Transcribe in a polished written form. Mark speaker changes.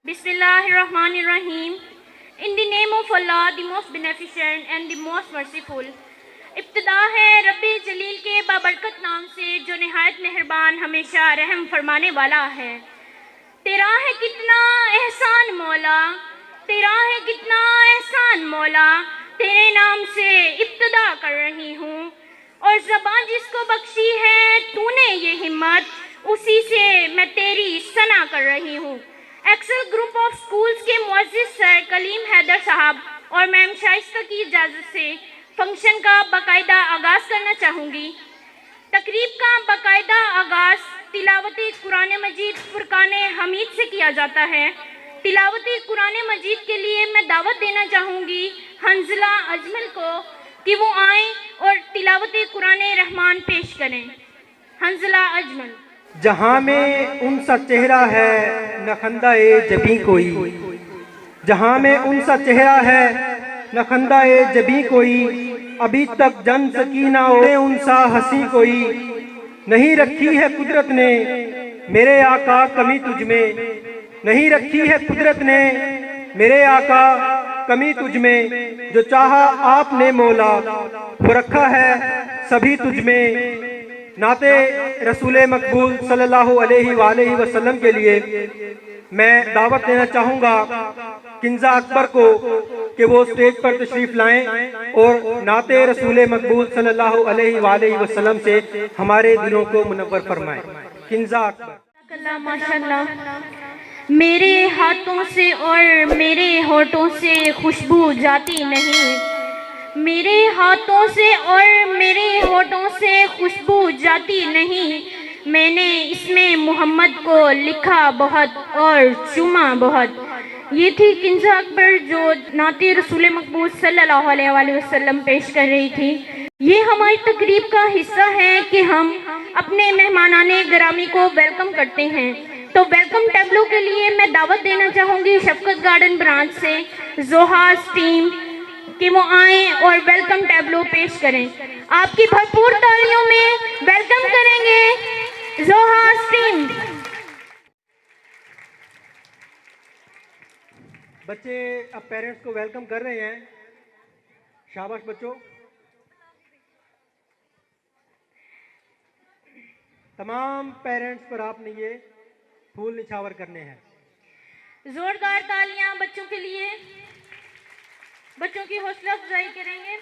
Speaker 1: Bismillahirrahmanirrahim. In the name of Allah, the most beneficent and the most merciful. इब्तिदा है रब्बे जलील के बाबरकत नाम से जो निहायत मेहरबान हमेशा रहम फरमाने वाला है। तेरा है कितना एहसान मौला, तेरा है कितना एहसान मौला, तेरे नाम से इब्तिदा कर रही हूँ और ज़बान जिसको बख्शी है तूने ये हिम्मत, उसी से मैं तेरी सना कर रही हूँ। एक्सेल ग्रुप ऑफ स्कूल्स के मुअज़्ज़िज़ सर कलीम हैदर साहब और मैम शाइस्ता की इजाज़त से फंक्शन का बाकायदा आगाज़ करना चाहूँगी। तकरीब का बाकायदा आगाज़ तिलावती कुरान मजीद फुरकान हमीद से किया जाता है। तिलावती कुरान मजीद के लिए मैं दावत देना चाहूँगी हंजला अजमल को कि वो आएँ और तिलावती कुरान रहमान पेश करें। हंजला अजमल।
Speaker 2: जहाँ में उनसा चेहरा है न खंदा-ए जबी कोई, जहाँ में उनसा चेहरा है न खंदा-ए जबी कोई, अभी तक जन सकीना ओढ़े उनसा हंसी कोई, नहीं रखी है कुदरत ने मेरे आका कमी तुझ में, नहीं रखी है कुदरत ने मेरे आका कमी तुझ में, जो चाहा आपने मौला वो रखा है सभी तुझ में। नाते रसूले मकबूल सल्लल्लाहु अलैहि वसल्लम के लिए मैं दावत देना चाहूँगा किंजा अकबर को कि वो स्टेज पर तशरीफ़ लाएं और नाते रसूले मकबूल सल्लल्लाहु अलैहि वसल्लम से हमारे दिलों को मुनव्वर फरमाएं। किंजा अकबर।
Speaker 1: माशाल्लाह। मेरे हाथों से और मेरे होठों से खुशबू जाती नहीं, मेरे हाथों से और मेरे होठों से खुशबू जाती नहीं, मैंने इसमें मोहम्मद को लिखा बहुत और चुमा बहुत। ये थी किंजा अकबर जो नाते रसूल मकबूल सल्लल्लाहु अलैहि वसल्लम पेश कर रही थी। ये हमारी तकरीब का हिस्सा है कि हम अपने मेहमानाने गिरामी को वेलकम करते हैं। तो वेलकम टैब्लो के लिए मैं दावत देना चाहूँगी शफकत गार्डन ब्रांच से जोहास टीम कि वो आएँ और वेलकम टैब्लो पेश करें। आपकी भरपूर तालियों में वेलकम करेंगे जोहास टीम।
Speaker 2: बच्चे अब पेरेंट्स को वेलकम कर रहे हैं। शाबाश बच्चों। तमाम पेरेंट्स पर आपने ये फूल निछावर करने हैं।
Speaker 1: जोरदार तालियां बच्चों के लिए, बच्चों की हौसला अफजाई करेंगे।